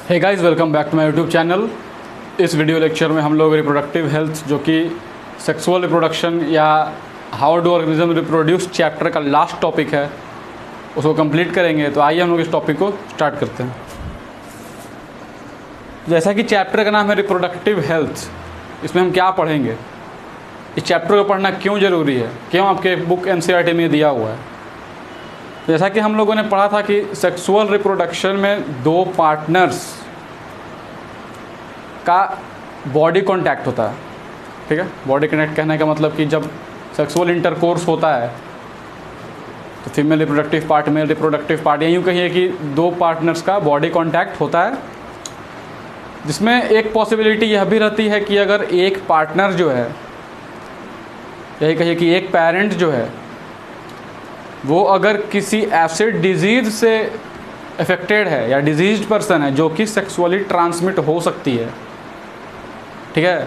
Hey guys, welcome back to my YouTube channel. इस video lecture में हम लोग रिप्रोडक्टिव हेल्थ जो कि सेक्सुअल रिप्रोडक्शन या how do organism reproduce chapter का लास्ट टॉपिक है उसको कंप्लीट करेंगे। तो आइए हम लोग इस टॉपिक को स्टार्ट करते हैं। जैसा कि चैप्टर का नाम है रिप्रोडक्टिव हेल्थ, इसमें हम क्या पढ़ेंगे, इस चैप्टर को पढ़ना क्यों ज़रूरी है, क्यों आपके बुक एनसीईआरटी में दिया हुआ है। जैसा कि हम लोगों ने पढ़ा था कि सेक्सुअल रिप्रोडक्शन में दो पार्टनर्स का बॉडी कांटेक्ट होता है। ठीक है, बॉडी कांटेक्ट कहने का मतलब कि जब सेक्सुअल इंटरकोर्स होता है तो female reproductive part, male reproductive part, या यूँ कहिए कि दो पार्टनर्स का बॉडी कांटेक्ट होता है, जिसमें एक पॉसिबिलिटी यह भी रहती है कि अगर एक पार्टनर जो है, यही कहिए कि एक पेरेंट जो है वो अगर किसी ऐसे डिजीज़ से अफेक्टेड है या डिजीज्ड पर्सन है जो कि सेक्सुअली ट्रांसमिट हो सकती है, ठीक है,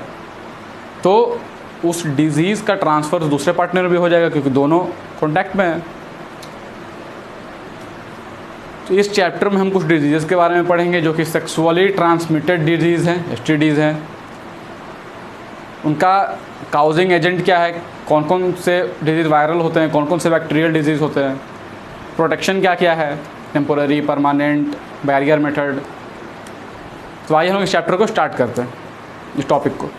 तो उस डिजीज़ का ट्रांसफ़र दूसरे पार्टनर में भी हो जाएगा क्योंकि दोनों कॉन्टैक्ट में हैं। तो इस चैप्टर में हम कुछ डिजीज़ के बारे में पढ़ेंगे जो कि सेक्सुअली ट्रांसमिटेड डिजीज़ हैं, एसटीडीज़ हैं। उनका काउजिंग एजेंट क्या है, कौन कौन से डिजीज़ वायरल होते हैं, कौन कौन से बैक्टीरियल डिजीज़ होते हैं, प्रोटेक्शन क्या क्या है, टेम्पोररी, परमानेंट, बैरियर मेथड। तो आइए हम इस चैप्टर को स्टार्ट करते हैं, इस टॉपिक को।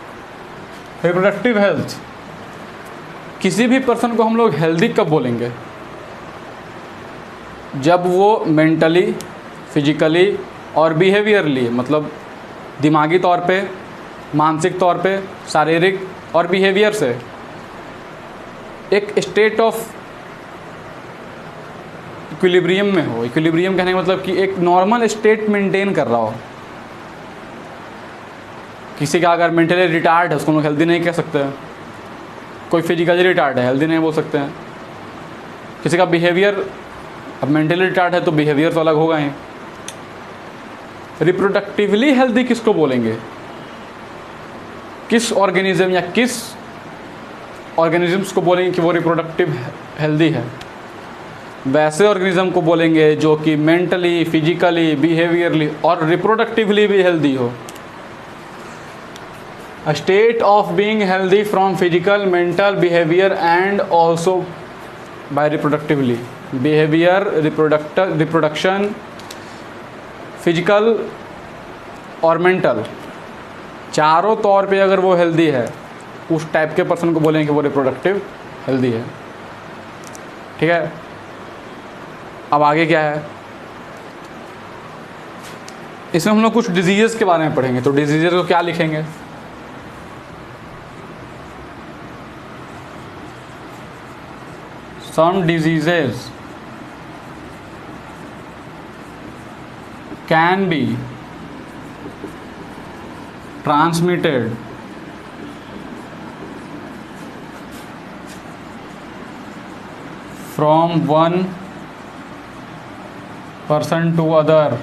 रिप्रोडक्टिव हेल्थ, किसी भी पर्सन को हम लोग हेल्दी कब बोलेंगे? जब वो मेंटली, फिजिकली और बिहेवियरली, मतलब दिमागी तौर पे, मानसिक तौर पे, शारीरिक और बिहेवियर से एक स्टेट ऑफ इक्विलिब्रियम में हो। इक्विलिब्रियम कहने का मतलब कि एक नॉर्मल स्टेट मेंटेन कर रहा हो। किसी का अगर मेंटली रिटार्ड है उसको लोग हेल्दी नहीं कह सकते हैं, कोई फिजिकली रिटार्ड है हेल्दी नहीं बोल सकते हैं। किसी का बिहेवियर, अब मेंटली रिटार्ड है तो बिहेवियर तो अलग होगा ही। रिप्रोडक्टिवली हेल्दी किसको बोलेंगे? किस ऑर्गेनिज्म या किस ऑर्गेनिजम्स को बोलेंगे कि वो रिप्रोडक्टिव हेल्दी है? वैसे ऑर्गेनिज्म को बोलेंगे जो कि मेंटली, फिजिकली, बिहेवियरली और रिप्रोडक्टिवली भी हेल्दी हो। A state of being healthy from physical, mental, behavior and also by reproductively. Behavior, reproduction, physical और mental, चारों तौर पे अगर वो हेल्दी है उस टाइप के पर्सन को बोलेंगे कि वो रिप्रोडक्टिव हेल्दी है। ठीक है, अब आगे क्या है, इसमें हम लोग कुछ डिजीज़ के बारे में पढ़ेंगे। तो डिजीज़ को क्या लिखेंगे? Some diseases can be transmitted from one person to other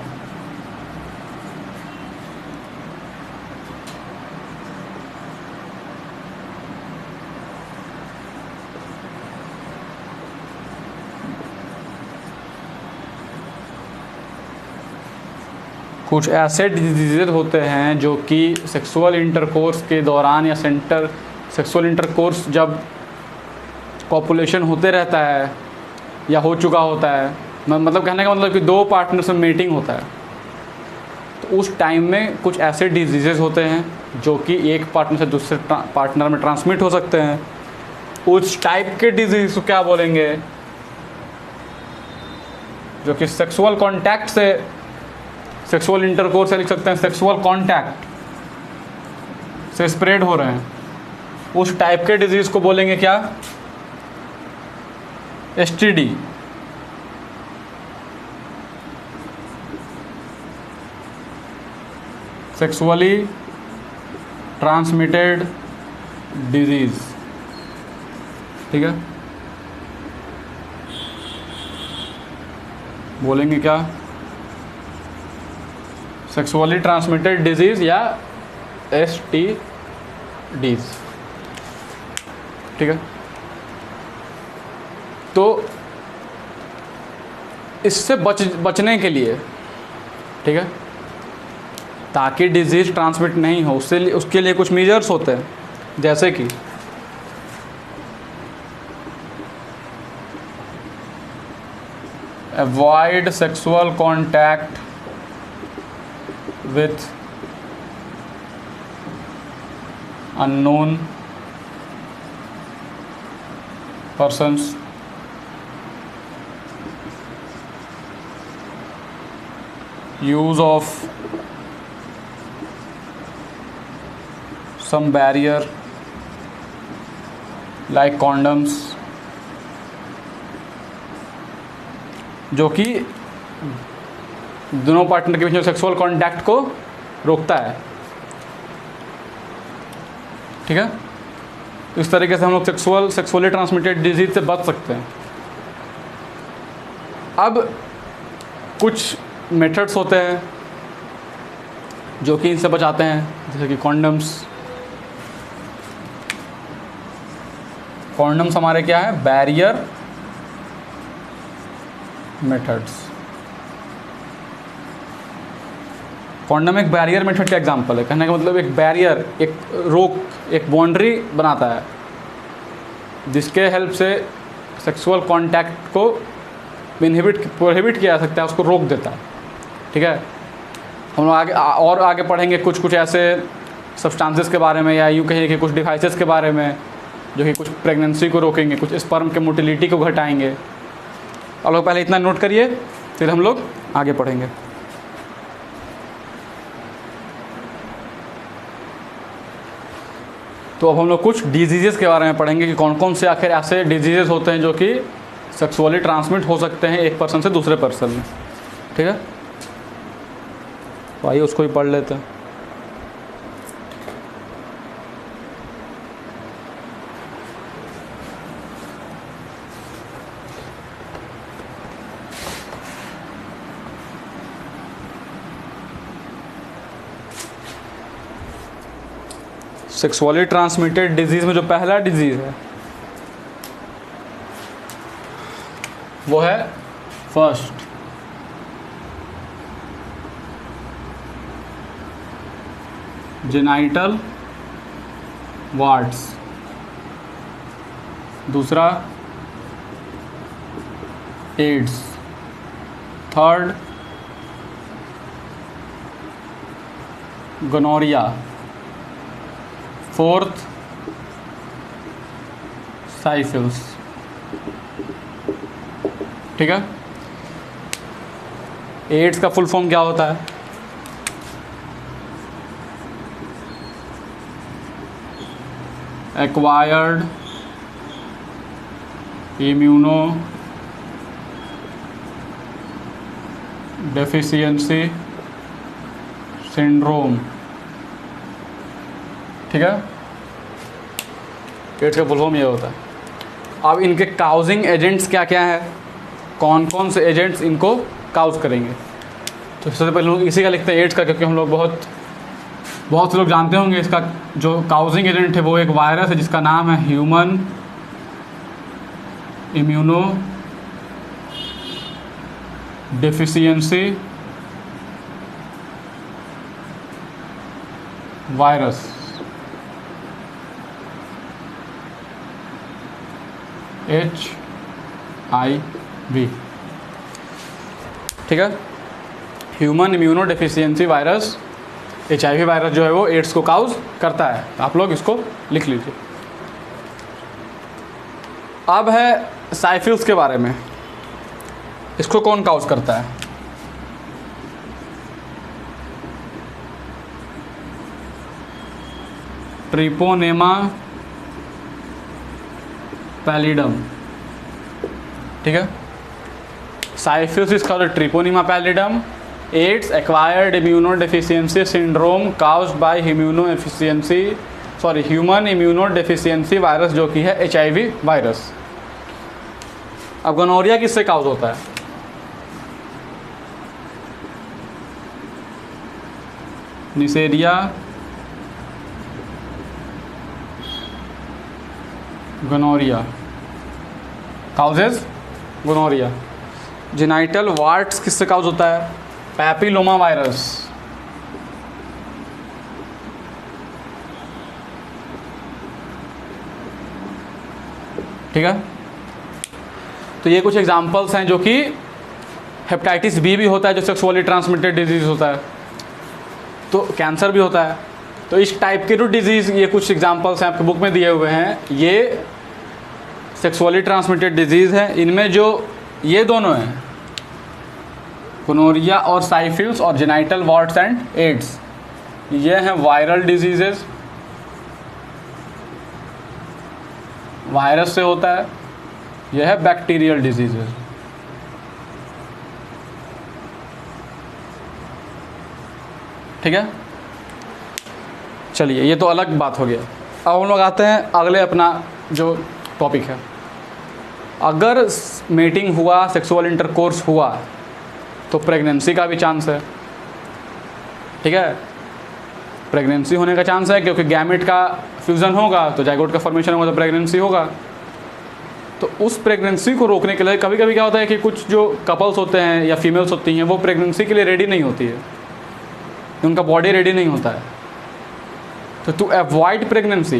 कुछ ऐसे डिजीज़ होते हैं जो कि सेक्सुअल इंटरकोर्स के दौरान या सेक्सुअल इंटरकोर्स जब कॉपुलेशन होते रहता है या हो चुका होता है, मतलब कहने का मतलब कि दो पार्टनर्स में मीटिंग होता है, तो उस टाइम में कुछ ऐसे डिजीज़ होते हैं जो कि एक पार्टनर से दूसरे पार्टनर में ट्रांसमिट हो सकते हैं। उस टाइप के डिजीज़ को क्या बोलेंगे? जो कि सेक्सुअल कॉन्टैक्ट से, सेक्सुअल इंटरकोर्स से लिख सकते हैं, सेक्सुअल कांटेक्ट से स्प्रेड हो रहे हैं। उस टाइप के डिजीज़ को बोलेंगे क्या? एसटीडी। Sexually transmitted disease. ठीक है, बोलेंगे क्या? सेक्सुअली ट्रांसमिटेड डिजीज़ या एसटीडीज़। ठीक है, तो इससे बचने के लिए, ठीक है, ताकि डिजीज़ ट्रांसमिट नहीं हो, उसके लिए कुछ मेजर्स होते हैं, जैसे कि avoid sexual contact with unknown persons, use of some barrier like condoms, जो कि दोनों पार्टनर के बीच में सेक्सुअल कॉन्टैक्ट को रोकता है। ठीक है, इस तरीके से हम लोग सेक्सुअली ट्रांसमिटेड डिजीज से बच सकते हैं। अब कुछ मेथड्स होते हैं जो कि इनसे बचाते हैं, जैसे कि कॉन्डम्स हमारे क्या है, बैरियर मेथड्स। कॉन्डम एक बैरियर मेथड का एग्जांपल है। कहने का मतलब एक बैरियर, एक रोक, एक बाउंड्री बनाता है जिसके हेल्प से सेक्सुअल कांटेक्ट को प्रोहिबिट किया जा सकता है, उसको रोक देता है। ठीक है, हम लोग आगे पढ़ेंगे कुछ ऐसे सब्सटेंसेस के बारे में, या यूँ कहिए कि कुछ डिवाइसेस के बारे में जो कि कुछ प्रेगनेंसी को रोकेंगे, कुछ स्पर्म के मोटिलिटी को घटाएंगे। आप लोग पहले इतना नोट करिए, फिर हम लोग आगे पढ़ेंगे। तो अब हम लोग कुछ डिजीज़ेस के बारे में पढ़ेंगे कि कौन कौन से आखिर ऐसे डिजीज़ेस होते हैं जो कि सेक्सुअली ट्रांसमिट हो सकते हैं एक पर्सन से दूसरे पर्सन में। ठीक है, तो आइए उसको ही पढ़ लेते हैं। सेक्सुअली ट्रांसमिटेड डिजीज़ में जो पहला डिजीज़ है वो है फर्स्ट जेनाइटल वार्ड्स, दूसरा AIDS, third gonorrhoea, fourth syphilis. ठीक है, एड्स का फुल फॉर्म क्या होता है? Acquired immunodeficiency syndrome. ठीक है, एड्स का फुल फॉर्म ये होता है। अब इनके काउजिंग एजेंट्स क्या क्या है, कौन कौन से एजेंट्स इनको काउज करेंगे? तो सबसे पहले लोग इसी का लिखते हैं एड्स का, क्योंकि हम लोग बहुत से लोग जानते होंगे इसका जो काउजिंग एजेंट है वो एक वायरस है जिसका नाम है human immunodeficiency virus. HIV। ठीक है, human immunodeficiency virus, HIV virus जो है वो एड्स को काउज करता है। आप लोग इसको लिख लीजिए। अब है साइफिल्स के बारे में, इसको कौन काउज करता है? Treponema pallidum. ठीक है, syphilis is called Treponema pallidum. AIDS acquired immunodeficiency syndrome caused by human immunodeficiency virus, जो कि है HIV वायरस। अब गोनोरिया किससे काउज होता है? Neisseria gonorrhoea causes gonorrhoea. Genital warts किससे काउज होता है? Papilloma virus. ठीक है। तो ये कुछ एग्जांपल्स हैं जो कि हेपेटाइटिस बी भी होता है जो सेक्सुअली ट्रांसमिटेड डिजीज़ होता है, तो कैंसर भी होता है। तो इस टाइप के जो डिजीज़, ये कुछ एग्जांपल्स हैं आपके बुक में दिए हुए हैं, ये सेक्सुअली ट्रांसमिटेड डिजीज़ है। इनमें जो ये दोनों हैं, गोनोरिया और साइफिल्स और जेनाइटल वार्ट्स एंड एड्स, ये हैं वायरल डिजीजेज, वायरस से होता है। यह है बैक्टीरियल डिजीजेज। ठीक है, चलिए ये तो अलग बात हो गया। अब हम लोग आते हैं अगले अपना जो टॉपिक है। अगर मेटिंग हुआ, सेक्सुअल इंटरकोर्स हुआ, तो प्रेगनेंसी का भी चांस है। ठीक है, प्रेगनेंसी होने का चांस है, क्योंकि गैमेट का फ्यूज़न होगा तो जाइगोट का फॉर्मेशन होगा तो प्रेगनेंसी होगा। तो उस प्रेगनेंसी को रोकने के लिए कभी कभी क्या होता है कि कुछ जो कपल्स होते हैं या फीमेल्स होती हैं वो प्रेगनेंसी के लिए रेडी नहीं होती है, उनका बॉडी रेडी नहीं होता है। तो टू अवॉइड प्रेगनेंसी,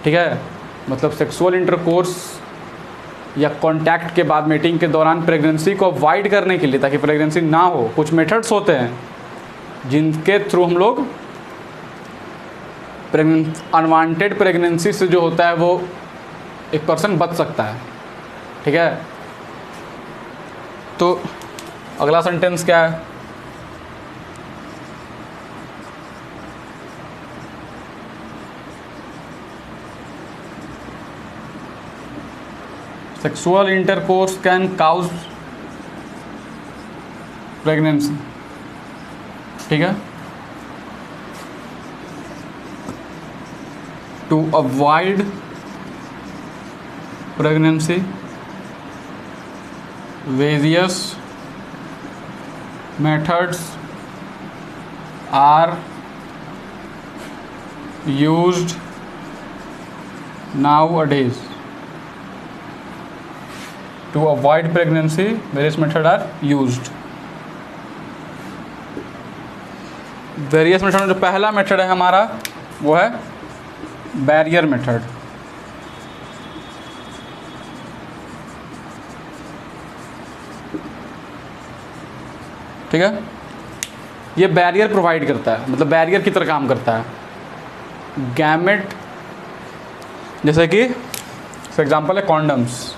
ठीक है, मतलब सेक्सुअल इंटरकोर्स या कांटेक्ट के बाद मीटिंग के दौरान प्रेगनेंसी को अवॉइड करने के लिए, ताकि प्रेगनेंसी ना हो, कुछ मेथड्स होते हैं जिनके थ्रू हम लोग अनवांटेड प्रेगनेंसी से जो होता है वो एक पर्सन बच सकता है। ठीक है, तो अगला सेंटेंस क्या है? Sexual intercourse can cause pregnancy. ठीक है, to avoid pregnancy various methods are used nowadays. To avoid pregnancy, various methods are used. Various method में जो पहला मेथड है हमारा वो है बैरियर मेथड। ठीक है, ये बैरियर प्रोवाइड करता है, मतलब बैरियर की तरह काम करता है। गैमेट, जैसे कि फॉर एग्जांपल है condoms.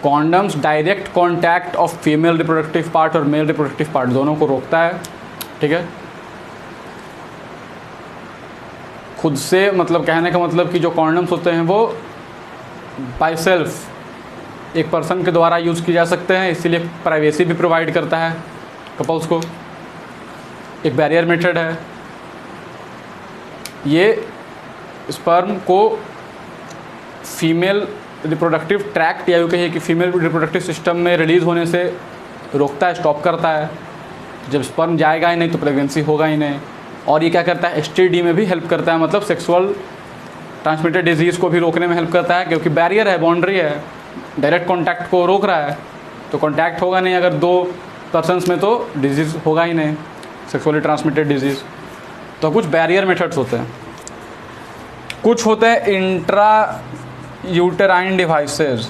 Condoms direct contact of female reproductive part और मेल रिप्रोडक्टिव पार्ट दोनों को रोकता है। ठीक है, खुद से, मतलब कहने का मतलब कि जो कॉन्डम्स होते हैं वो बाय सेल्फ एक पर्सन के द्वारा यूज़ किए जा सकते हैं, इसीलिए प्राइवेसी भी प्रोवाइड करता है कपल्स को। एक बैरियर मेथड है, ये स्पर्म को फीमेल रिप्रोडक्टिव ट्रैक्ट या यूँ कहिए कि फीमेल रिप्रोडक्टिव सिस्टम में रिलीज़ होने से रोकता है, स्टॉप करता है। जब स्पर्म जाएगा ही नहीं तो प्रेगनेंसी होगा ही नहीं। और ये क्या करता है, STD में भी हेल्प करता है, मतलब सेक्सुअल ट्रांसमिटेड डिजीज़ को भी रोकने में हेल्प करता है, क्योंकि बैरियर है, बाउंड्री है, डायरेक्ट कॉन्टैक्ट को रोक रहा है। तो कॉन्टैक्ट होगा नहीं अगर दो पर्सनस में, तो डिजीज़ होगा ही नहीं, सेक्सुअली ट्रांसमिटेड डिजीज़। तो कुछ बैरियर मेथड्स होते हैं। कुछ होते हैं इंट्रा यूटेराइन डिवाइसेस।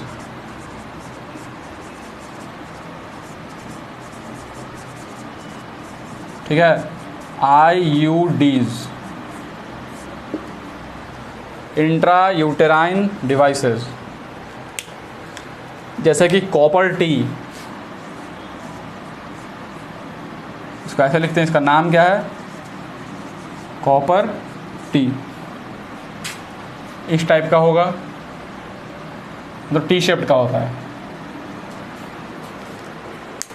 ठीक है, IUDs, इंट्रा यूटेराइन डिवाइसेस, जैसे कि कॉपर टी। इसको ऐसे लिखते हैं, इसका नाम क्या है, कॉपर टी। इस टाइप का होगा, मतलब टी शेप्ड का होता है।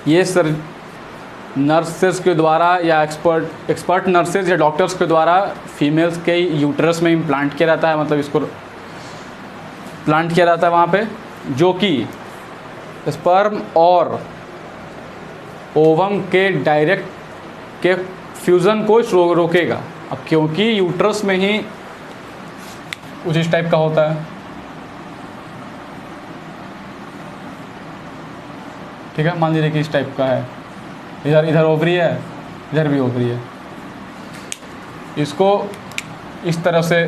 ये सर नर्सेस के द्वारा या एक्सपर्ट नर्सेस या डॉक्टर्स के द्वारा फीमेल्स के यूट्रस में इम्प्लांट किया जाता है, मतलब इसको प्लांट किया जाता है वहाँ पे, जो कि स्पर्म और ओवम के डायरेक्ट के फ्यूज़न को रोकेगा। अब क्योंकि यूट्रस में ही कुछ इस टाइप का होता है। ठीक है, मान लीजिए कि इस टाइप का है, इधर ओवरी है, इधर भी ओवरी है। इसको इस तरह से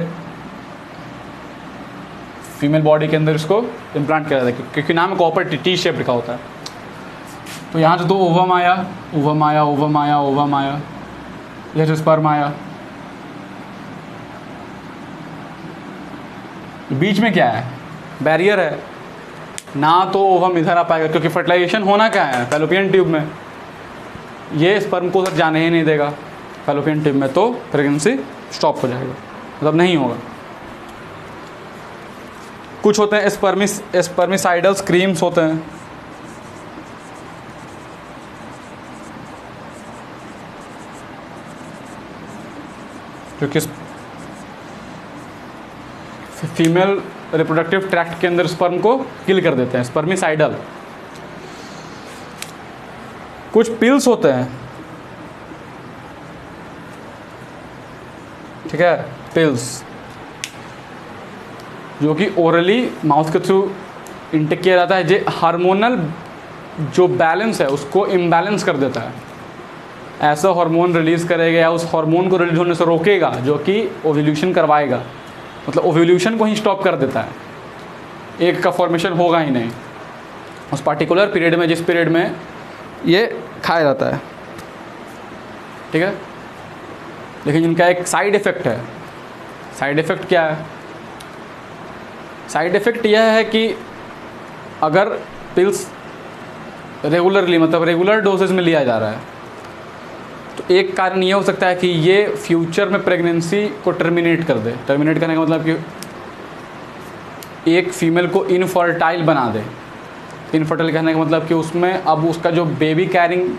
फीमेल बॉडी के अंदर इसको इम्प्लांट किया जाता है, क्योंकि नाम कॉपर टी शेप लिखा होता है। तो यहाँ से तो ओवम आया, ओवम आया, ओवम आया, ओवम आया, यहाँ से स्पर्म आया। बीच में क्या है? बैरियर है, ना तो ओवम इधर आ पाएगा, क्योंकि फर्टिलाइजेशन होना क्या है फैलोपियन ट्यूब में, ये स्पर्म को उधर जाने ही नहीं देगा फैलोपियन ट्यूब में, तो प्रेगनेंसी स्टॉप हो जाएगा, मतलब नहीं होगा। कुछ होते हैं स्पर्मिसाइडल क्रीम्स होते हैं, जो कि फीमेल रिप्रोडक्टिव ट्रैक्ट के अंदर स्पर्म को किल कर देते हैं, स्पर्मिसाइडल। कुछ पिल्स होते हैं, ठीक है, पिल्स जो कि ओरली माउथ के थ्रू इंटेक किया जाता है, जो हार्मोनल जो बैलेंस है उसको इम्बैलेंस कर देता है। ऐसा हार्मोन रिलीज़ करेगा या उस हार्मोन को रिलीज होने से रोकेगा जो कि ओव्यूलेशन करवाएगा, मतलब ओव्यूलेशन को ही स्टॉप कर देता है, एग का फॉर्मेशन होगा ही नहीं उस पार्टिकुलर पीरियड में, जिस पीरियड में ये खाया जाता है, ठीक है। लेकिन इनका एक साइड इफ़ेक्ट है। साइड इफ़ेक्ट क्या है? साइड इफ़ेक्ट यह है कि अगर पिल्स रेगुलरली, मतलब रेगुलर डोजेज में लिया जा रहा है, तो एक कारण ये हो सकता है कि ये फ्यूचर में प्रेगनेंसी को टर्मिनेट कर दे। टर्मिनेट करने का मतलब कि एक फीमेल को इनफर्टाइल बना दे। इनफर्टाइल कहने का मतलब कि उसमें अब उसका जो बेबी कैरिंग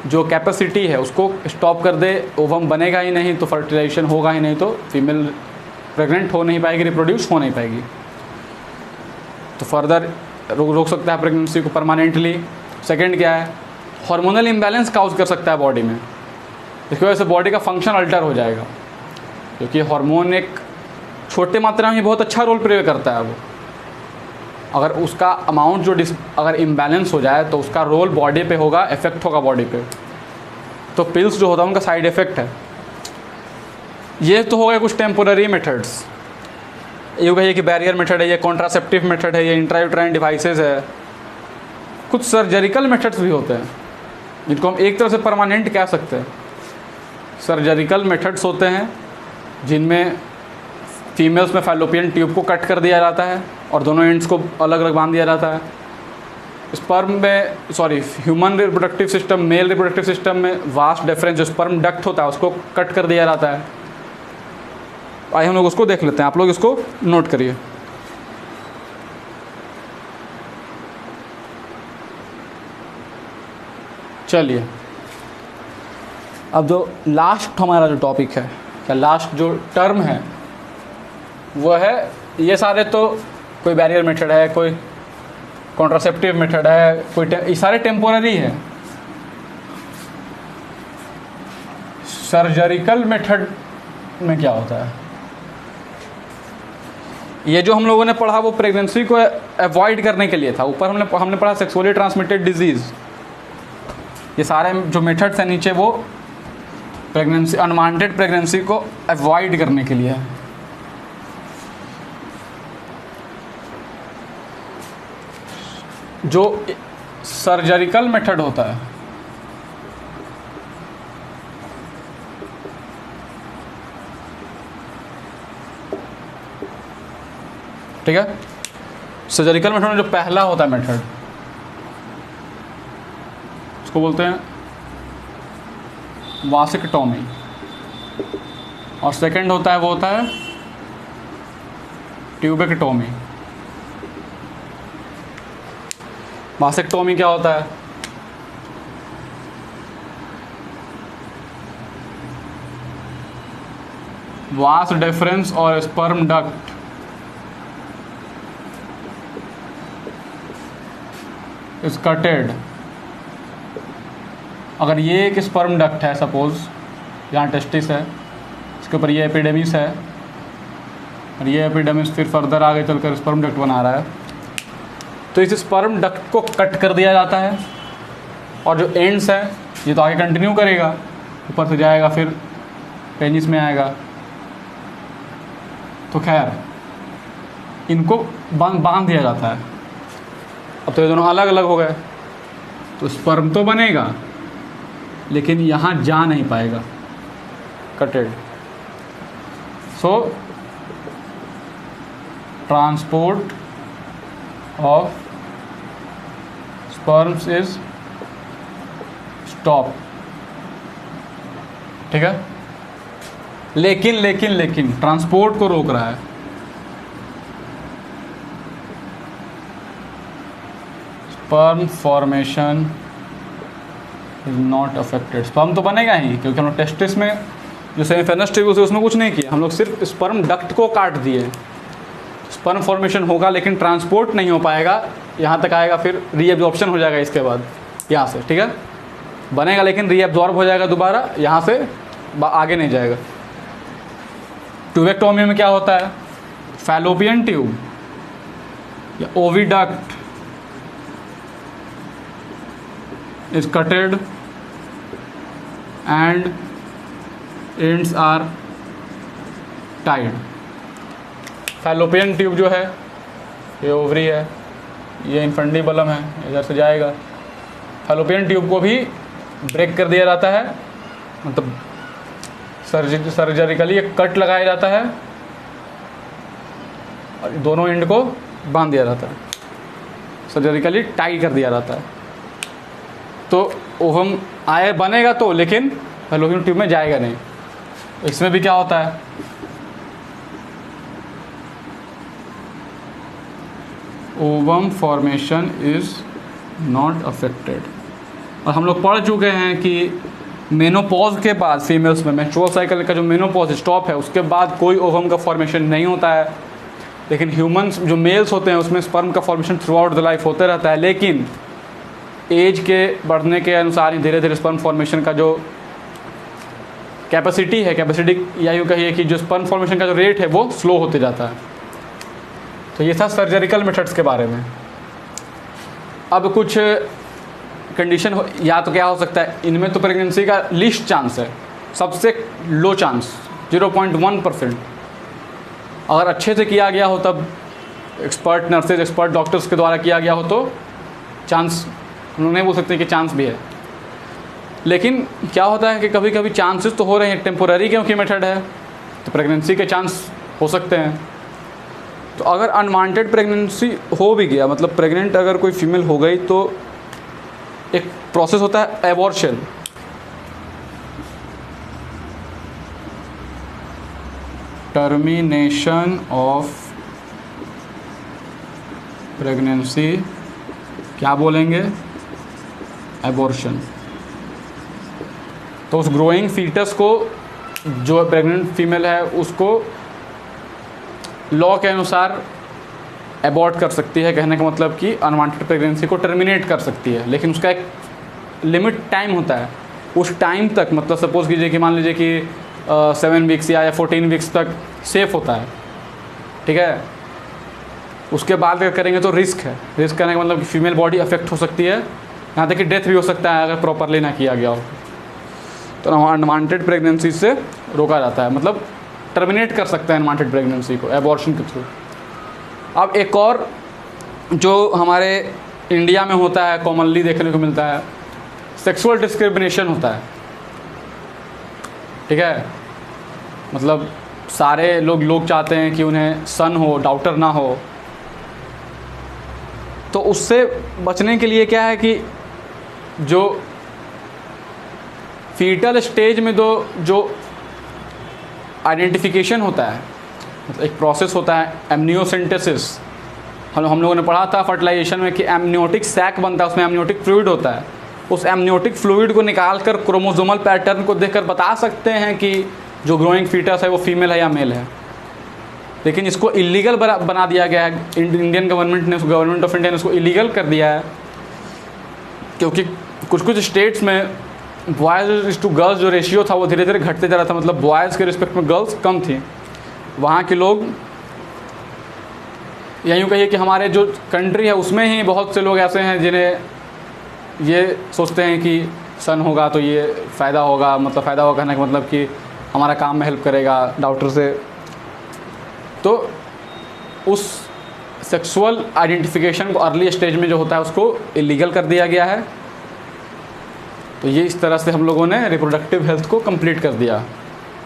जो कैपेसिटी है उसको स्टॉप कर दे, ओवम बनेगा ही नहीं, तो फर्टिलाइजेशन होगा ही नहीं, तो फीमेल प्रेग्नेंट हो नहीं पाएगी, रिप्रोड्यूस हो नहीं पाएगी, तो फर्दर रोक सकता है प्रेगनेंसी को परमानेंटली। सेकंड क्या है? हार्मोनल इम्बैलेंस काउज कर सकता है बॉडी में, इसकी वजह से बॉडी का फंक्शन अल्टर हो जाएगा, क्योंकि हार्मोन एक छोटे मात्रा में बहुत अच्छा रोल प्ले करता है। वो अगर उसका अमाउंट जो अगर इम्बैलेंस हो जाए तो उसका रोल बॉडी पे होगा, इफेक्ट होगा बॉडी पे। तो पिल्स जो होता है उनका साइड इफ़ेक्ट है। ये तो हो गए कुछ टेम्पोररी मेथड्स, ये हो गया कि बैरियर मेथड है, ये कॉन्ट्रासेप्टिव मेथड है, ये इंट्रायूट्राइन डिवाइसेस है। कुछ सर्जरिकल मेथड्स भी होते हैं जिनको हम एक तरह से परमानेंट कह सकते हैं। सर्जरिकल मेथड्स होते हैं जिनमें फीमेल्स में फैलोपियन ट्यूब को कट कर दिया जाता है और दोनों एंड्स को अलग अलग बांध दिया जाता है। स्पर्म में human reproductive system, male reproductive system में वास्ट डिफरेंस जो स्पर्म डक्ट होता है उसको कट कर दिया जाता है। आइए हम लोग उसको देख लेते हैं, आप लोग इसको नोट करिए। चलिए, अब जो लास्ट हमारा जो टॉपिक है, या लास्ट जो टर्म है वो है, ये सारे तो कोई बैरियर मेथड है, कोई कॉन्ट्रासेप्टिव मेथड है, कोई ये सारे टेम्पोररी है। सर्जरिकल मेथड में क्या होता है? ये जो हम लोगों ने पढ़ा वो प्रेगनेंसी को अवॉइड करने के लिए था। ऊपर हमने पढ़ा सेक्सुअली ट्रांसमिटेड डिजीज़। ये सारे जो मेथड्स हैं नीचे वो प्रेगनेंसी, अनवांटेड प्रेगनेंसी को अवॉइड करने के लिए है। जो सर्जरिकल मेथड होता है, ठीक है, सर्जरिकल मेथड में जो पहला होता है मेथड उसको बोलते हैं वासेक्टोमी, और सेकंड होता है वो होता है ट्यूबेक्टोमी। वासेक्टोमी क्या होता है? वास डिफरेंस और स्पर्म डक्ट इज कटेड। अगर ये एक स्पर्म डक्ट है, सपोज यहाँ टेस्टिस है, इसके ऊपर ये एपिडेमिस है, और ये एपिडेमिस फिर फर्दर आगे चलकर स्पर्म डक्ट बना रहा है, तो इस स्पर्म डक्ट को कट कर दिया जाता है, और जो एंड्स है ये तो आगे कंटिन्यू करेगा, ऊपर से जाएगा फिर पेनिस में आएगा। तो खैर इनको बांध दिया जाता है। अब तो ये दोनों अलग अलग हो गए, तो स्पर्म तो बनेगा लेकिन यहाँ जा नहीं पाएगा, cutted. So transport of sperms is stop, ठीक है। लेकिन लेकिन लेकिन ट्रांसपोर्ट को रोक रहा है। Sperm formation is not affected. Sperm तो बनेगा ही, क्योंकि हम लोग टेस्टिस में जो सेमीफेरस ट्यूब्यूल्स है उसमें कुछ नहीं किया, हम लोग सिर्फ स्पर्म डक्ट को काट दिए। स्पर्म फॉर्मेशन होगा लेकिन ट्रांसपोर्ट नहीं हो पाएगा, यहाँ तक आएगा, फिर रीएब्जॉर्प्शन हो जाएगा इसके बाद यहाँ से, ठीक है। बनेगा लेकिन रीएब्जॉर्ब हो जाएगा दोबारा, यहाँ से आगे नहीं जाएगा। ट्यूबेक्टोमी में क्या होता है, फैलोपियन ट्यूब या oviduct is cutted and ends are tied। Fallopian tube जो है ये ओवरी है, ये इन्फंडिबलम है, इधर से जाएगा। फैलोपियन ट्यूब को भी ब्रेक कर दिया जाता है, मतलब सर्जरिकली एक कट लगाया जाता है और दोनों एंड को बांध दिया जाता है, सर्जरिकली टाई कर दिया जाता है। तो ओवम आए बनेगा तो, लेकिन फैलोपियन ट्यूब में जाएगा नहीं। इसमें भी क्या होता है, ovum formation is not affected. और हम लोग पढ़ चुके हैं कि मेनोपॉज के बाद फीमेल्स में मेंस्ट्रुअल साइकिल का जो मेनोपॉज स्टॉप है उसके बाद कोई ओवम का फॉर्मेशन नहीं होता है। लेकिन ह्यूमंस जो मेल्स होते हैं उसमें स्पर्म का formation through out the life होते रहता है, लेकिन एज के बढ़ने के अनुसार ही धीरे धीरे स्पर्म फॉर्मेशन का जो कैपेसिटी या यूँ कहिए कि जो स्पर्म फॉर्मेशन का जो रेट है वो स्लो होते जाता है। तो ये था सर्जरिकल मेथड्स के बारे में। अब कुछ कंडीशन या तो क्या हो सकता है, इनमें तो प्रेगनेंसी का लीस्ट चांस है, सबसे लो चांस 0.1%। अगर अच्छे से किया गया हो तब एक्सपर्ट नर्सेज, एक्सपर्ट डॉक्टर्स के द्वारा किया गया हो तो चांस, हम लोग नहीं बोल सकते कि चांस भी है। लेकिन क्या होता है कि कभी कभी चांसेस तो हो रहे हैं, टेम्पोररी क्योंकि मेथड है तो प्रेगनेंसी के चांस हो सकते हैं। तो अगर अनवांटेड प्रेगनेंसी हो भी गया, मतलब प्रेग्नेंट अगर कोई फीमेल हो गई, तो एक प्रोसेस होता है एबॉर्शन। टर्मिनेशन ऑफ प्रेगनेंसी क्या बोलेंगे, एबॉर्शन। तो उस ग्रोइंग फीटस को, जो प्रेग्नेंट फीमेल है, उसको लॉ के अनुसार एबॉर्ट कर सकती है। कहने का मतलब कि अनवांटेड प्रेगनेंसी को टर्मिनेट कर सकती है, लेकिन उसका एक लिमिट टाइम होता है। उस टाइम तक, मतलब सपोज कीजिए कि मान लीजिए कि 7 वीक्स या 14 वीक्स तक सेफ होता है, ठीक है। उसके बाद अगर करेंगे तो रिस्क है। रिस्क करने का मतलब कि फीमेल बॉडी अफेक्ट हो सकती है, यहाँ तक कि डेथ भी हो सकता है अगर प्रॉपरली ना किया गया हो। तो अनवांटेड प्रेगनेंसी से रोका जाता है, मतलब टर्मिनेट कर सकता है अनवांटेड प्रेगनेंसी को एबॉर्शन के थ्रू। अब एक और जो हमारे इंडिया में होता है, कॉमनली देखने को मिलता है, सेक्सुअल डिस्क्रिमिनेशन होता है, ठीक है। मतलब सारे लोग चाहते हैं कि उन्हें सन हो, डाउटर ना हो। तो उससे बचने के लिए क्या है कि जो फीटल स्टेज में जो आइडेंटिफिकेशन होता है, मतलब एक प्रोसेस होता है एमनियोसेंटेसिस। हम लोगों ने पढ़ा था फर्टिलाइजेशन में कि एमनियोटिक सैक बनता है, उसमें एमनियोटिक फ्लूइड होता है। उस एमनियोटिक फ्लूइड को निकाल कर क्रोमोसोमल पैटर्न को देखकर बता सकते हैं कि जो ग्रोइंग फीटस है वो फीमेल है या मेल है। लेकिन इसको इलीगल बना दिया गया है, इंडियन गवर्नमेंट ने, गवर्नमेंट ऑफ इंडिया ने इसको इलीगल कर दिया है, क्योंकि कुछ स्टेट्स में बॉयज़ टू गर्ल्स जो रेशियो था वो धीरे धीरे घटते जा रहा था। मतलब बॉयज़ के रिस्पेक्ट में गर्ल्स कम थी। वहाँ के लोग, या यूँ कहिए कि हमारे जो कंट्री है उसमें ही बहुत से लोग ऐसे हैं जिन्हें ये सोचते हैं कि सन होगा तो ये फ़ायदा होगा, मतलब फ़ायदा होगा कहने का मतलब कि हमारा काम में हेल्प करेगा डॉक्टर से। तो उस सेक्सुअल आइडेंटिफिकेशन को अर्ली स्टेज में जो होता है उसको इलीगल कर दिया गया है। तो ये इस तरह से हम लोगों ने रिप्रोडक्टिव हेल्थ को कंप्लीट कर दिया।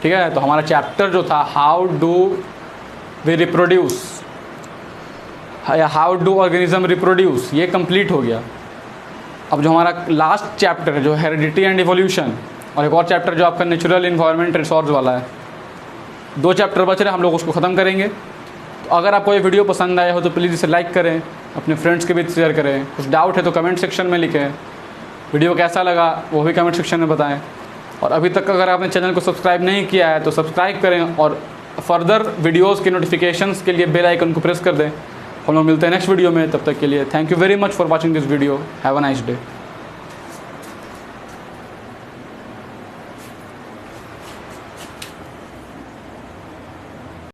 ठीक है, तो हमारा चैप्टर जो था हाउ डू वी रिप्रोड्यूस या हाउ डू ऑर्गेनिज्म रिप्रोड्यूस, ये कंप्लीट हो गया। अब जो हमारा लास्ट चैप्टर है जो हेरिडिटी एंड इवोल्यूशन, और एक और चैप्टर जो आपका नेचुरल इन्वायरमेंट रिसोर्स वाला है, 2 चैप्टर बच रहे हैं, हम लोग उसको ख़त्म करेंगे। तो अगर आपको ये वीडियो पसंद आया हो तो प्लीज़ इसे लाइक करें, अपने फ्रेंड्स के बीच शेयर करें। कुछ डाउट है तो कमेंट सेक्शन में लिखें। वीडियो कैसा लगा वो भी कमेंट सेक्शन में बताएं। और अभी तक अगर आपने चैनल को सब्सक्राइब नहीं किया है तो सब्सक्राइब करें और फर्दर वीडियोज़ के नोटिफिकेशंस के लिए बेल आइकन को प्रेस कर दें। हम लोग मिलते हैं नेक्स्ट वीडियो में, तब तक के लिए thank you very much for watching this video. Have a nice day.